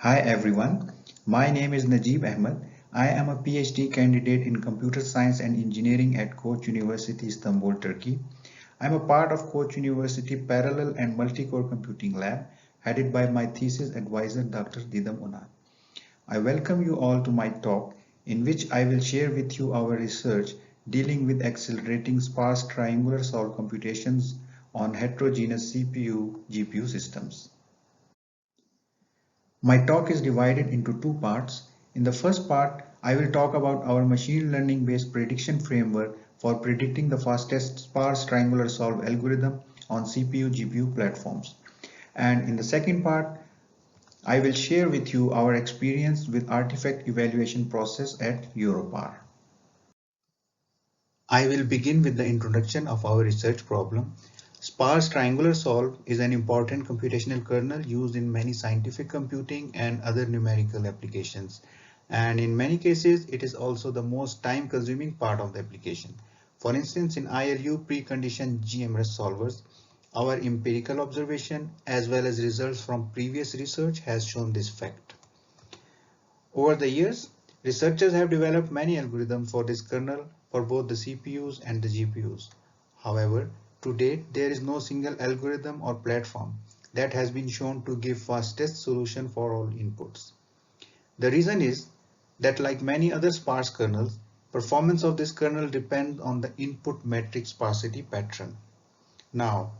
Hi everyone, my name is Najib Ahmed. I am a PhD candidate in Computer Science and Engineering at Koç University, Istanbul, Turkey. I am a part of Koç University Parallel and Multi-Core Computing Lab, headed by my thesis advisor Dr. Didam Unal. I welcome you all to my talk, in which I will share with you our research dealing with accelerating sparse triangular solved computations on heterogeneous CPU-GPU systems. My talk is divided into two parts. In the first part, I will talk about our machine learning based prediction framework for predicting the fastest sparse triangular solve algorithm on CPU GPU platforms. And in the second part, I will share with you our experience with artifact evaluation process at Europar. I will begin with the introduction of our research problem. Sparse triangular solve is an important computational kernel used in many scientific computing and other numerical applications. And in many cases, it is also the most time-consuming part of the application. For instance, in ILU preconditioned GMRS solvers, our empirical observation as well as results from previous research has shown this fact. Over the years, researchers have developed many algorithms for this kernel for both the CPUs and the GPUs. However, to date, there is no single algorithm or platform that has been shown to give fastest solution for all inputs. The reason is that like many other sparse kernels, performance of this kernel depends on the input matrix sparsity pattern. Now,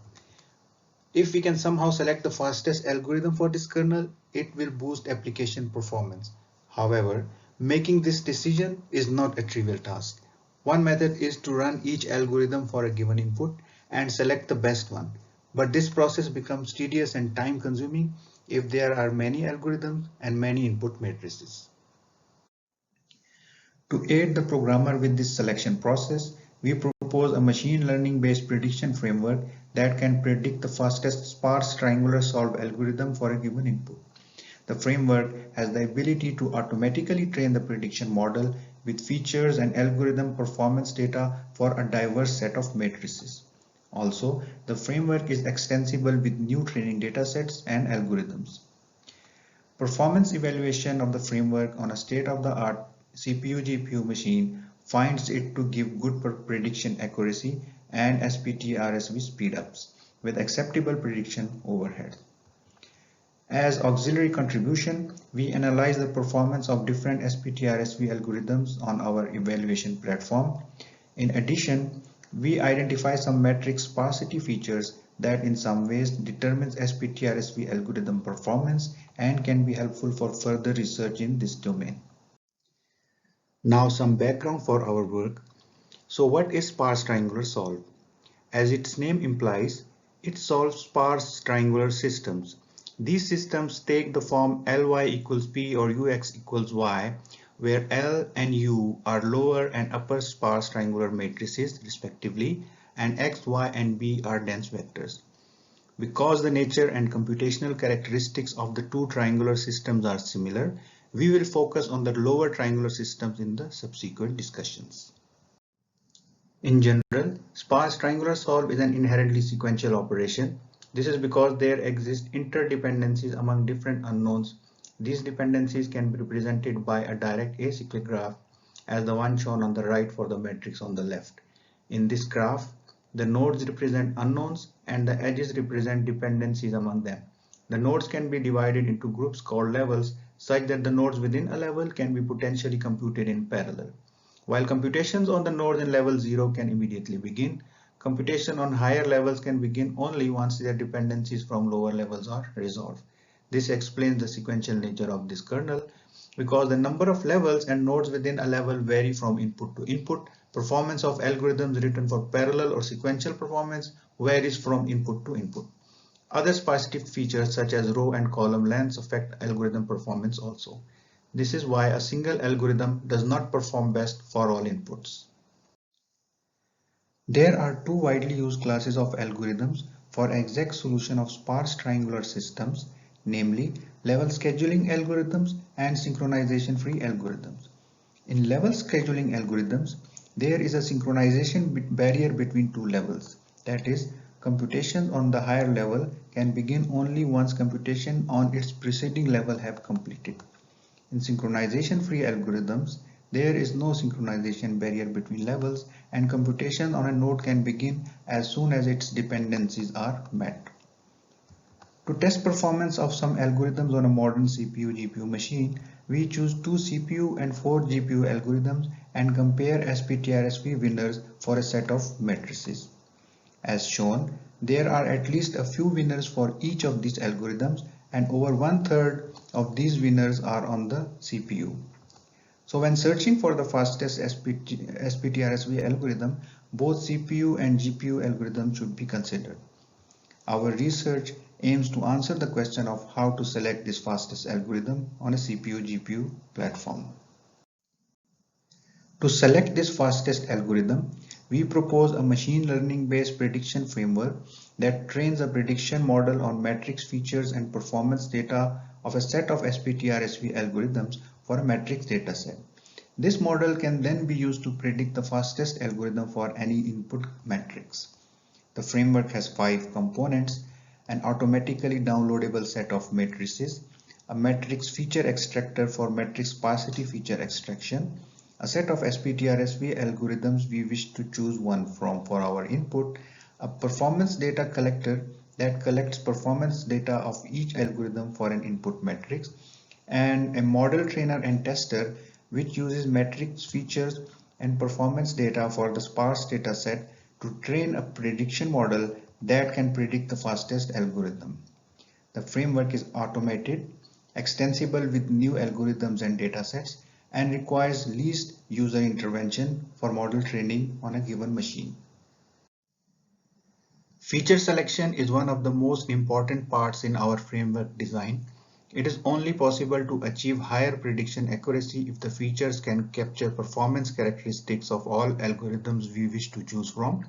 if we can somehow select the fastest algorithm for this kernel, it will boost application performance. However, making this decision is not a trivial task. One method is to run each algorithm for a given input and select the best one. But this process becomes tedious and time consuming if there are many algorithms and many input matrices. To aid the programmer with this selection process, we propose a machine learning based prediction framework that can predict the fastest sparse triangular solve algorithm for a given input. The framework has the ability to automatically train the prediction model with features and algorithm performance data for a diverse set of matrices. Also, the framework is extensible with new training datasets and algorithms. Performance evaluation of the framework on a state-of-the-art CPU-GPU machine finds it to give good prediction accuracy and SPTRSV speedups with acceptable prediction overhead. As auxiliary contribution, we analyze the performance of different SPTRSV algorithms on our evaluation platform. In addition, we identify some matrix sparsity features that in some ways determines SPTRSV algorithm performance and can be helpful for further research in this domain. Now some background for our work. So what is sparse triangular solve? As its name implies, it solves sparse triangular systems. These systems take the form Ly equals P or Ux equals Y, where L and U are lower and upper sparse triangular matrices respectively, and X, Y, and B are dense vectors. Because the nature and computational characteristics of the two triangular systems are similar, we will focus on the lower triangular systems in the subsequent discussions. In general, sparse triangular solve is an inherently sequential operation. This is because there exist interdependencies among different unknowns. These dependencies can be represented by a direct acyclic graph as the one shown on the right for the matrix on the left. In this graph, the nodes represent unknowns and the edges represent dependencies among them. The nodes can be divided into groups called levels such that the nodes within a level can be potentially computed in parallel. While computations on the nodes in level 0 can immediately begin, computation on higher levels can begin only once their dependencies from lower levels are resolved. This explains the sequential nature of this kernel. Because the number of levels and nodes within a level vary from input to input, performance of algorithms written for parallel or sequential performance varies from input to input. Other specific features such as row and column lengths affect algorithm performance also. This is why a single algorithm does not perform best for all inputs. There are two widely used classes of algorithms for exact solution of sparse triangular systems, namely level scheduling algorithms and synchronization-free algorithms. In level scheduling algorithms, there is a synchronization barrier between two levels. That is, computation on the higher level can begin only once computation on its preceding level have completed. In synchronization-free algorithms, there is no synchronization barrier between levels, and computation on a node can begin as soon as its dependencies are met. To test performance of some algorithms on a modern CPU-GPU machine, we choose 2 CPU and 4 GPU algorithms and compare SPTRSV winners for a set of matrices. As shown, there are at least a few winners for each of these algorithms, and over 1/3 of these winners are on the CPU. So when searching for the fastest SPTRSV algorithm, both CPU and GPU algorithms should be considered. Our research aims to answer the question of how to select this fastest algorithm on a CPU-GPU platform. To select this fastest algorithm, we propose a machine learning-based prediction framework that trains a prediction model on matrix features and performance data of a set of SPTRSV algorithms for a matrix dataset. This model can then be used to predict the fastest algorithm for any input matrix. The framework has 5 components: an automatically downloadable set of matrices, a matrix feature extractor for matrix sparsity feature extraction, a set of SPTRSV algorithms we wish to choose one from for our input, a performance data collector that collects performance data of each algorithm for an input matrix, and a model trainer and tester which uses matrix features and performance data for the sparse data set to train a prediction model that can predict the fastest algorithm. The framework is automated, extensible with new algorithms and datasets, and requires least user intervention for model training on a given machine. Feature selection is one of the most important parts in our framework design. It is only possible to achieve higher prediction accuracy if the features can capture performance characteristics of all algorithms we wish to choose from.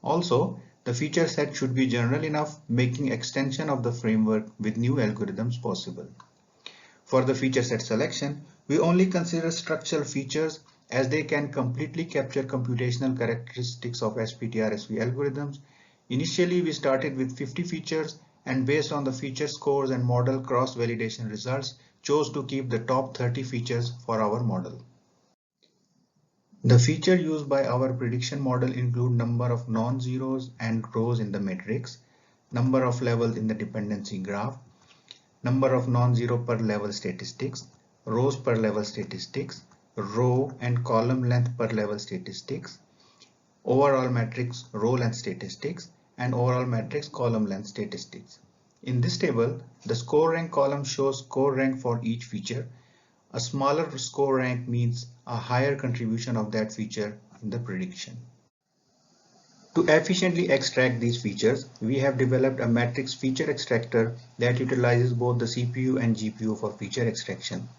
Also, the feature set should be general enough, making extension of the framework with new algorithms possible. For the feature set selection, we only consider structural features as they can completely capture computational characteristics of SPTRSV algorithms. Initially, we started with 50 features and based on the feature scores and model cross-validation results, chose to keep the top 30 features for our model. The feature used by our prediction model include number of non-zeros and rows in the matrix, number of levels in the dependency graph, number of non-zero per level statistics, rows per level statistics, row and column length per level statistics, overall matrix row length statistics, and overall matrix column length statistics. In this table, the score rank column shows score rank for each feature. A smaller score rank means a higher contribution of that feature in the prediction. To efficiently extract these features, we have developed a matrix feature extractor that utilizes both the CPU and GPU for feature extraction.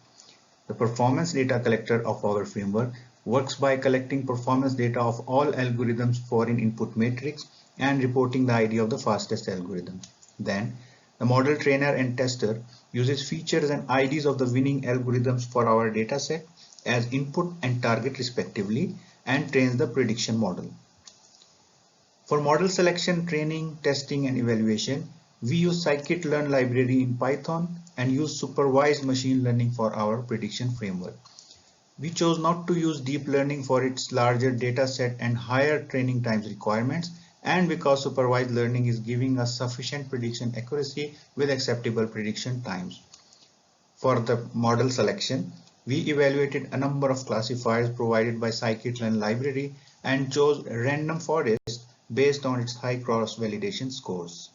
The performance data collector of our framework works by collecting performance data of all algorithms for an input matrix and reporting the ID of the fastest algorithm. Then, the model trainer and tester uses features and IDs of the winning algorithms for our dataset as input and target respectively and trains the prediction model. For model selection, training, testing, and evaluation, we use scikit-learn library in Python and use supervised machine learning for our prediction framework. We chose not to use deep learning for its larger data set and higher training times requirements, and because supervised learning is giving us sufficient prediction accuracy with acceptable prediction times. For the model selection, we evaluated a number of classifiers provided by scikit-learn library and chose random forest based on its high cross-validation scores.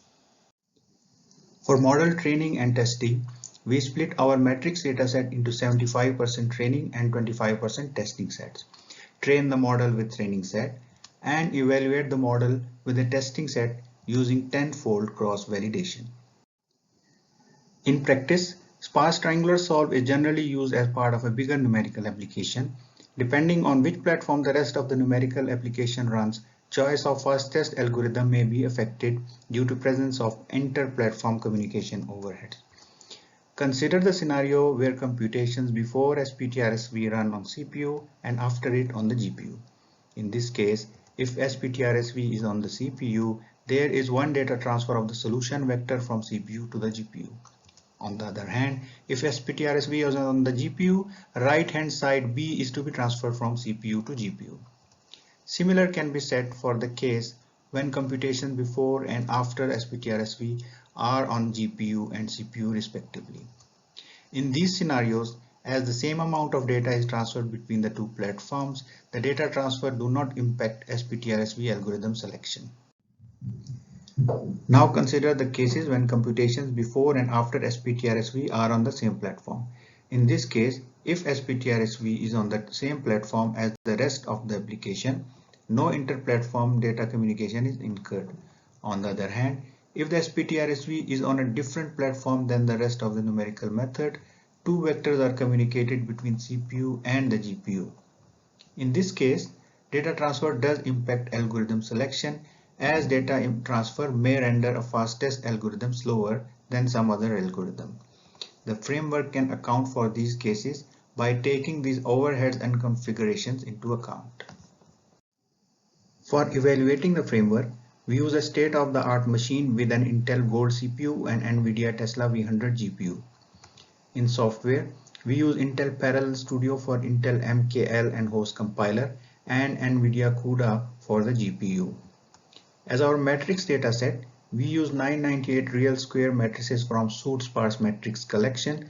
For model training and testing, we split our matrix dataset into 75% training and 25% testing sets. Train the model with training set and evaluate the model with a testing set using 10-fold cross-validation. In practice, sparse triangular solve is generally used as part of a bigger numerical application. Depending on which platform the rest of the numerical application runs, choice of fastest algorithm may be affected due to presence of inter-platform communication overheads. Consider the scenario where computations before SPTRSV run on CPU and after it on the GPU. In this case, if SPTRSV is on the CPU, there is one data transfer of the solution vector from CPU to the GPU. On the other hand, if SPTRSV is on the GPU, right hand side B is to be transferred from CPU to GPU. Similar can be said for the case when computations before and after SPTRSV are on GPU and CPU respectively. In these scenarios, as the same amount of data is transferred between the two platforms, the data transfer do not impact SPTRSV algorithm selection. Now consider the cases when computations before and after SPTRSV are on the same platform. In this case, if SPTRSV is on the same platform as the rest of the application, no inter-platform data communication is incurred. On the other hand, if the SPTRSV is on a different platform than the rest of the numerical method, two vectors are communicated between CPU and the GPU. In this case, data transfer does impact algorithm selection, as data transfer may render a fastest algorithm slower than some other algorithm. The framework can account for these cases by taking these overheads and configurations into account. For evaluating the framework, we use a state-of-the-art machine with an Intel Gold CPU and NVIDIA Tesla V100 GPU. In software, we use Intel Parallel Studio for Intel MKL and host compiler and NVIDIA CUDA for the GPU. As our matrix dataset, we use 998 real square matrices from SuitSparse matrix collection.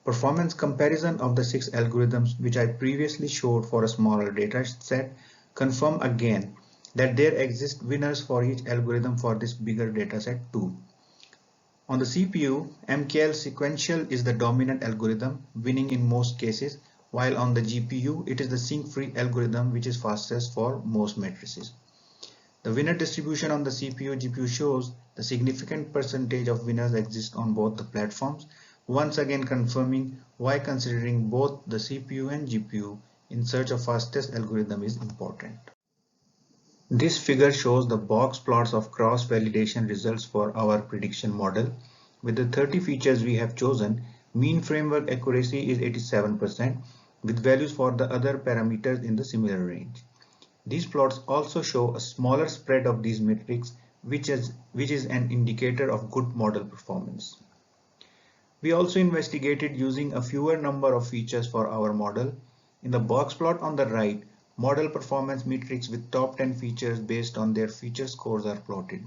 Performance comparison of the 6 algorithms which I previously showed for a smaller dataset confirm again that there exist winners for each algorithm for this bigger dataset too. On the CPU, MKL sequential is the dominant algorithm, winning in most cases, while on the GPU, it is the sync-free algorithm which is fastest for most matrices. The winner distribution on the CPU-GPU shows the significant percentage of winners exist on both the platforms, once again confirming why considering both the CPU and GPU in search of fastest algorithm is important. This figure shows the box plots of cross-validation results for our prediction model. With the 30 features we have chosen, mean framework accuracy is 87%, with values for the other parameters in the similar range. These plots also show a smaller spread of these metrics, which is an indicator of good model performance. We also investigated using a fewer number of features for our model. In the box plot on the right, model performance metrics with top 10 features based on their feature scores are plotted.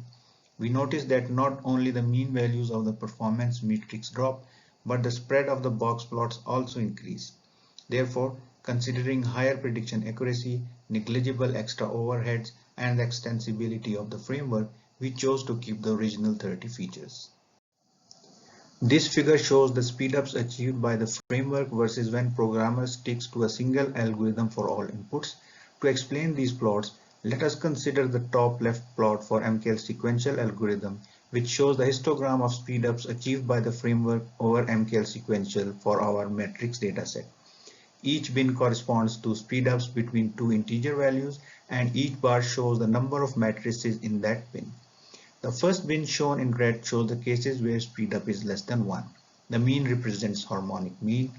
We notice that not only the mean values of the performance metrics drop, but the spread of the box plots also increase. Therefore, considering higher prediction accuracy, negligible extra overheads, and the extensibility of the framework, we chose to keep the original 30 features. This figure shows the speedups achieved by the framework versus when programmers stick to a single algorithm for all inputs. To explain these plots, let us consider the top left plot for MKL sequential algorithm, which shows the histogram of speedups achieved by the framework over MKL sequential for our matrix dataset. Each bin corresponds to speedups between two integer values, and each bar shows the number of matrices in that bin. The first bin shown in red shows the cases where speedup is less than 1. The mean represents harmonic mean.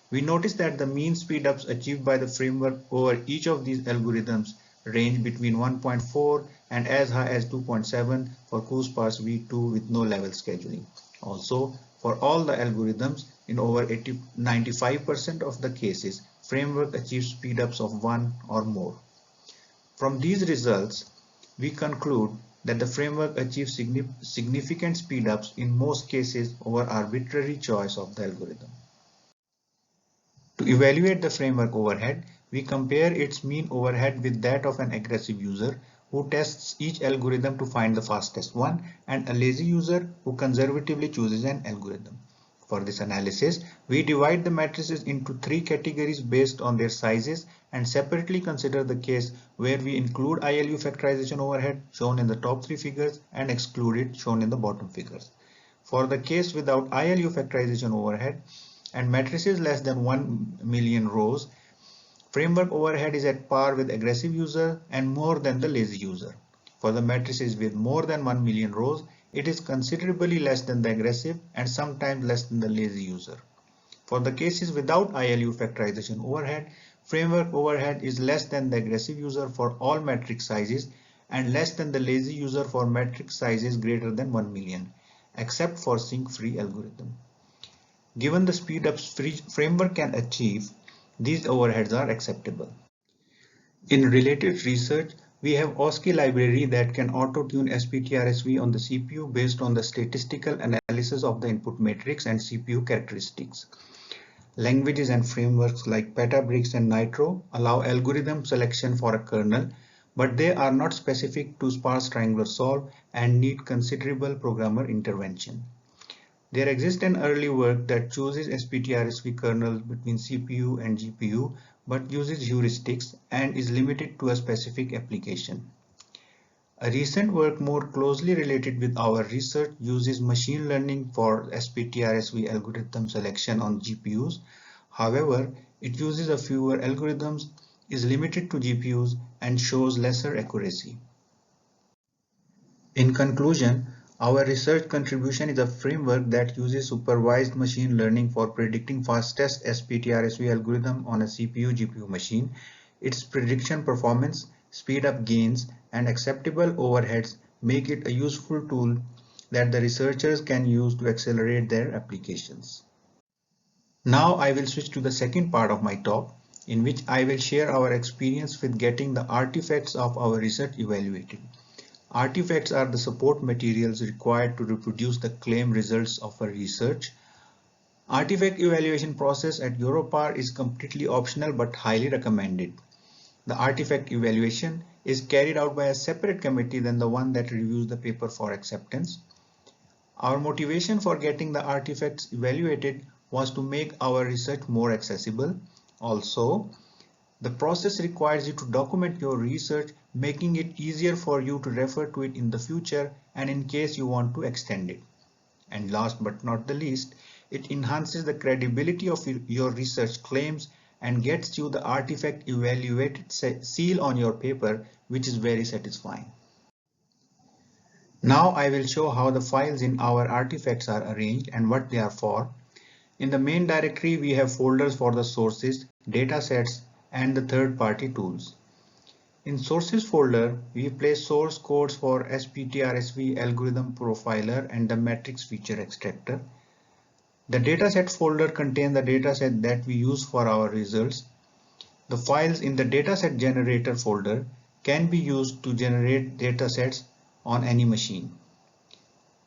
We notice that the mean speedups achieved by the framework over each of these algorithms range between 1.4 and as high as 2.7 for SuitSparse V2 with no level scheduling. Also, for all the algorithms, in over 95% of the cases, framework achieves speedups of 1 or more. From these results, we conclude that the framework achieves significant speedups in most cases over arbitrary choice of the algorithm. To evaluate the framework overhead, we compare its mean overhead with that of an aggressive user who tests each algorithm to find the fastest one, and a lazy user who conservatively chooses an algorithm. For this analysis, we divide the matrices into 3 categories based on their sizes and separately consider the case where we include ILU factorization overhead shown in the top 3 figures and exclude it shown in the bottom figures. For the case without ILU factorization overhead and matrices less than 1 million rows, framework overhead is at par with aggressive user and more than the lazy user. For the matrices with more than 1 million rows, it is considerably less than the aggressive and sometimes less than the lazy user. For the cases without ILU factorization overhead, framework overhead is less than the aggressive user for all matrix sizes and less than the lazy user for matrix sizes greater than 1 million, except for sync-free algorithm. Given the speed-ups framework can achieve, these overheads are acceptable. In related research, we have OSCE library that can auto-tune SPTRSV on the CPU based on the statistical analysis of the input matrix and CPU characteristics. Languages and frameworks like Petabricks and Nitro allow algorithm selection for a kernel, but they are not specific to sparse triangular solve and need considerable programmer intervention. There exists an early work that chooses SPTRSV kernels between CPU and GPU but uses heuristics and is limited to a specific application. A recent work more closely related with our research uses machine learning for SPTRSV algorithm selection on GPUs. However, it uses a fewer algorithms, is limited to GPUs, and shows lesser accuracy. In conclusion, our research contribution is a framework that uses supervised machine learning for predicting fastest SPTRSV algorithm on a CPU-GPU machine. Its prediction performance, speed-up gains, and acceptable overheads make it a useful tool that the researchers can use to accelerate their applications. Now I will switch to the second part of my talk, in which I will share our experience with getting the artifacts of our research evaluated. Artifacts are the support materials required to reproduce the claimed results of a research. Artifact evaluation process at Europar is completely optional but highly recommended. The artifact evaluation is carried out by a separate committee than the one that reviews the paper for acceptance. Our motivation for getting the artifacts evaluated was to make our research more accessible. Also, the process requires you to document your research, making it easier for you to refer to it in the future and in case you want to extend it. And last but not the least, it enhances the credibility of your research claims and gets you the artifact evaluated seal on your paper, which is very satisfying. Now I will show how the files in our artifacts are arranged and what they are for. In the main directory, we have folders for the sources, datasets, and the third-party tools. In sources folder, we place source codes for SPTRSV algorithm profiler and the matrix feature extractor. The dataset folder contains the dataset that we use for our results. The files in the dataset generator folder can be used to generate datasets on any machine.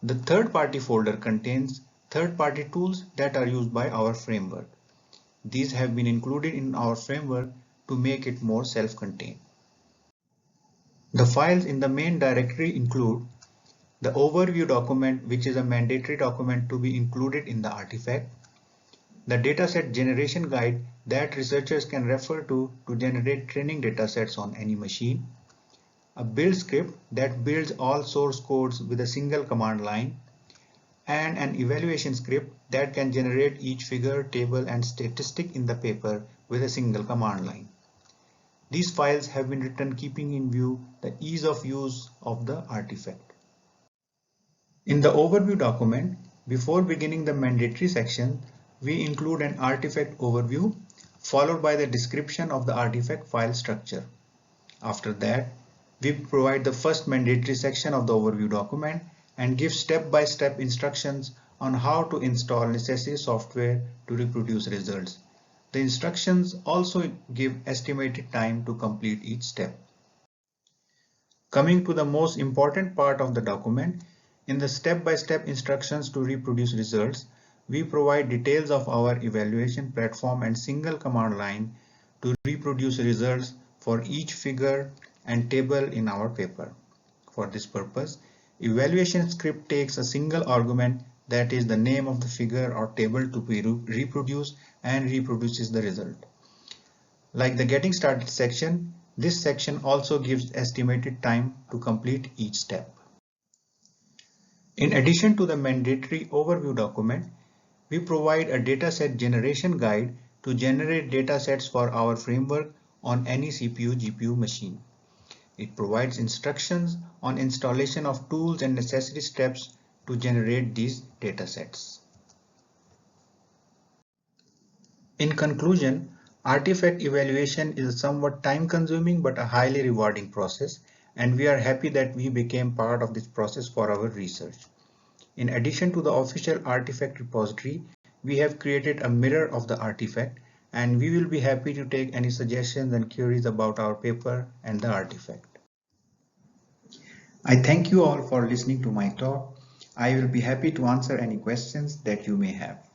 The third-party folder contains third-party tools that are used by our framework. These have been included in our framework to make it more self-contained. The files in the main directory include the overview document, which is a mandatory document to be included in the artifact, the dataset generation guide that researchers can refer to generate training datasets on any machine, a build script that builds all source codes with a single command line, and an evaluation script that can generate each figure, table, and statistic in the paper with a single command line. These files have been written keeping in view the ease of use of the artifact. In the overview document, before beginning the mandatory section, we include an artifact overview followed by the description of the artifact file structure. After that, we provide the first mandatory section of the overview document and give step-by-step instructions on how to install necessary software to reproduce results. The instructions also give estimated time to complete each step. Coming to the most important part of the document, in the step-by-step instructions to reproduce results, we provide details of our evaluation platform and single command line to reproduce results for each figure and table in our paper. For this purpose, evaluation script takes a single argument, that is the name of the figure or table to be reproduced, and reproduces the result. Like the getting started section, this section also gives estimated time to complete each step. In addition to the mandatory overview document, we provide a dataset generation guide to generate datasets for our framework on any CPU-GPU machine. It provides instructions on installation of tools and necessary steps to generate these datasets. In conclusion, artifact evaluation is a somewhat time-consuming but a highly rewarding process, and we are happy that we became part of this process for our research. In addition to the official artifact repository, we have created a mirror of the artifact, and we will be happy to take any suggestions and queries about our paper and the artifact. I thank you all for listening to my talk. I will be happy to answer any questions that you may have.